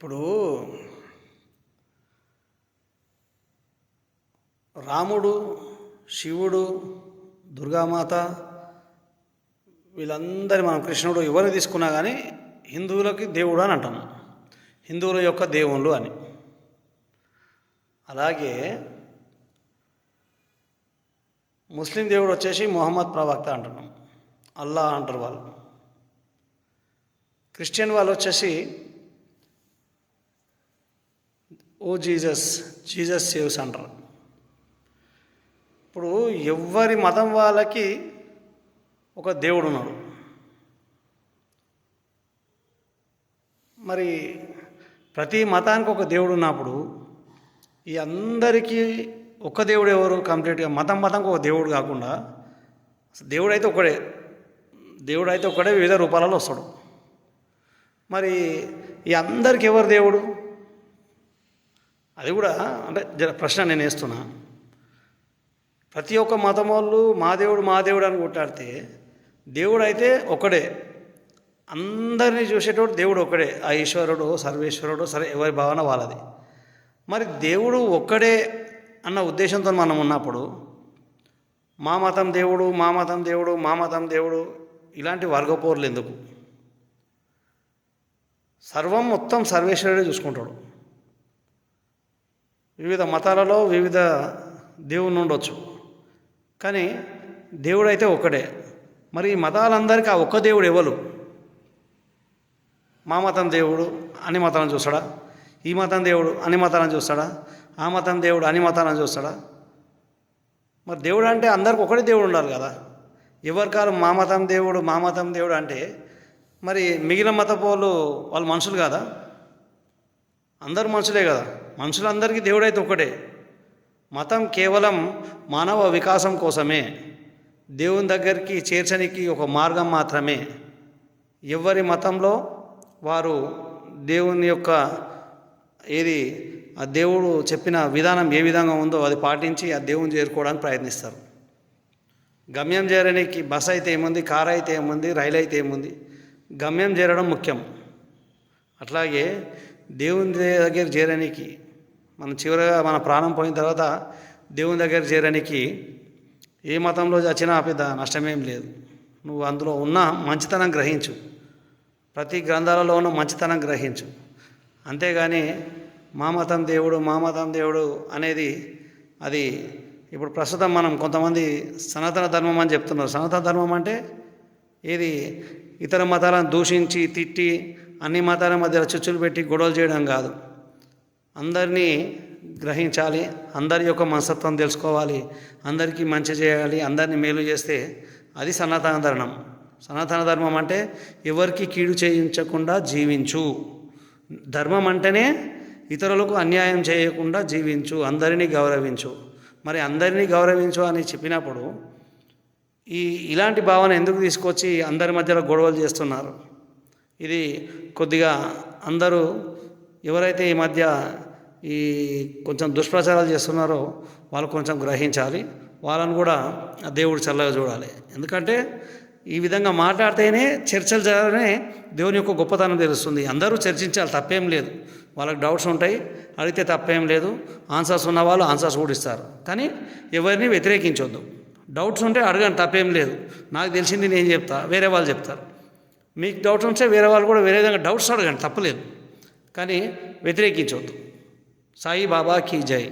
ఇప్పుడు రాముడు, శివుడు, దుర్గామాత వీళ్ళందరి మనం కృష్ణుడు ఎవరిని తీసుకున్నా కానీ హిందువులకి దేవుడు అని అంటాము, హిందువుల యొక్క దేవుళ్ళు అని. అలాగే ముస్లిం దేవుడు వచ్చేసి మొహమ్మద్ ప్రవక్త అంటున్నాం, అల్లా అంటారు వాళ్ళు. క్రిస్టియన్ వాళ్ళు వచ్చేసి ఓ జీసస్, జీసస్ సేవ్స్ అంటారు. ఇప్పుడు ఎవరి మతం వాళ్ళకి ఒక దేవుడు ఉన్నాడు. మరి ప్రతి మతానికి ఒక దేవుడు ఉన్నప్పుడు ఈ అందరికీ ఒక్క దేవుడు ఎవరు? కంప్లీట్గా మతంకి ఒక దేవుడు కాకుండా దేవుడైతే ఒకడే వివిధ రూపాలలో వస్తాడు. మరి ఈ అందరికి ఎవరు దేవుడు? అది కూడా అంటే ప్రశ్న నేను వేస్తున్నా. ప్రతి ఒక్క మతం వాళ్ళు మా దేవుడు అని కొట్టాడితే దేవుడు అయితే ఒకడే, అందరినీ చూసేటోడు దేవుడు ఒకడే, ఆ ఈశ్వరుడు సర్వేశ్వరుడు సరే ఎవరి భావన వాళ్ళది. మరి దేవుడు ఒక్కడే అన్న ఉద్దేశంతో మనం ఉన్నప్పుడు మా మతం దేవుడు ఇలాంటి వర్గపోర్లు ఎందుకు? సర్వం మొత్తం సర్వేశ్వరుడే చూసుకుంటాడు. వివిధ మతాలలో వివిధ దేవుళ్ళు ఉండొచ్చు, కానీ దేవుడు అయితే ఒక్కడే. మరి ఈ మతాలందరికీ ఆ ఒక్క దేవుడు ఎవరు? మా మతం దేవుడు అన్ని మతాలను చూస్తాడా? ఈ మతం దేవుడు అన్ని మతాలను చూస్తాడా? ఆ మతం దేవుడు అన్ని మతాలను చూస్తాడా? మరి దేవుడు అంటే అందరికి ఒకటే దేవుడు ఉండాలి కదా. ఎవరికారు మా మతం దేవుడు అంటే మరి మిగిలిన మతపోళ్ళు వాళ్ళు మనుషులు కాదా? అందరు మనుషులే కదా. మనుషులందరికీ దేవుడైతే ఒకటే. మతం కేవలం మానవ వికాసం కోసమే, దేవుని దగ్గరికి చేర్చడానికి ఒక మార్గం మాత్రమే. ఎవరి మతంలో వారు దేవుని యొక్క ఆ దేవుడు చెప్పిన విధానం ఏ విధంగా ఉందో అది పాటించి ఆ దేవుని చేరుకోవడానికి ప్రయత్నిస్తారు. గమ్యం చేరడానికి బస్ అయితే ఏముంది, కారు అయితే ఏముంది, రైలు అయితే ఏముంది, గమ్యం చేరడం ముఖ్యం. అట్లాగే దేవుని దగ్గర చేరడానికి మన చివరిగా మన ప్రాణం పోయిన తర్వాత దేవుని దగ్గర చేరడానికి ఏ మతంలో వచ్చినా పెద్ద నష్టమేం లేదు. నువ్వు అందులో ఉన్న మంచితనం గ్రహించు, ప్రతి గ్రంథాలలో ఉన్న మంచితనం గ్రహించు. అంతేగాని మా మతం దేవుడు అనేది అది ఇప్పుడు ప్రస్తుతం మనం కొంతమంది సనాతన ధర్మం అని చెప్తున్నారు. సనాతన ధర్మం అంటే ఏది? ఇతర మతాలను దూషించి తిట్టి అన్ని మతాల మధ్య చిచ్చులు పెట్టి గొడవలు చేయడం కాదు. అందరినీ గ్రహించాలి, అందరి యొక్క మనస్తత్వం తెలుసుకోవాలి, అందరికీ మంచి చేయాలి, అందరినీ మేలు చేస్తే అది సనాతన ధర్మం. సనాతన ధర్మం అంటే ఎవరికి కీడు చేయించకుండా జీవించు. ధర్మం అంటేనే ఇతరులకు అన్యాయం చేయకుండా జీవించు, అందరినీ గౌరవించు. మరి అందరినీ గౌరవించు అని చెప్పినప్పుడు ఇలాంటి భావన ఎందుకు తీసుకొచ్చి అందరి మధ్యలో గొడవలు చేస్తున్నారు? ఇది కొద్దిగా అందరూ ఎవరైతే ఈ మధ్య కొంచెం దుష్ప్రచారాలు చేస్తున్నారో వాళ్ళు కొంచెం గ్రహించాలి. వాళ్ళను కూడా దేవుడు చల్లగా చూడాలి. ఎందుకంటే ఈ విధంగా మాట్లాడితేనే చర్చలు జరగానే దేవుని యొక్క గొప్పతనం తెలుస్తుంది. అందరూ చర్చించాలి, తప్పేం లేదు. వాళ్ళకి డౌట్స్ ఉంటాయి, అడిగితే తప్పేం లేదు. ఆన్సర్స్ ఉన్న వాళ్ళు ఆన్సర్స్ కూడా ఇస్తారు, కానీ ఎవరిని వ్యతిరేకించొద్దు. డౌట్స్ ఉంటే అడగండి, తప్పేం లేదు. నాకు తెలిసింది నేను చెప్తా, వేరే వాళ్ళు చెప్తారు. మీకు డౌట్స్ ఉంటే వేరే వాళ్ళు కూడా వేరే విధంగా డౌట్స్ అడగండి, తప్పలేదు, కానీ వ్యతిరేకించవద్దు. సాయి బాబా కీ జై.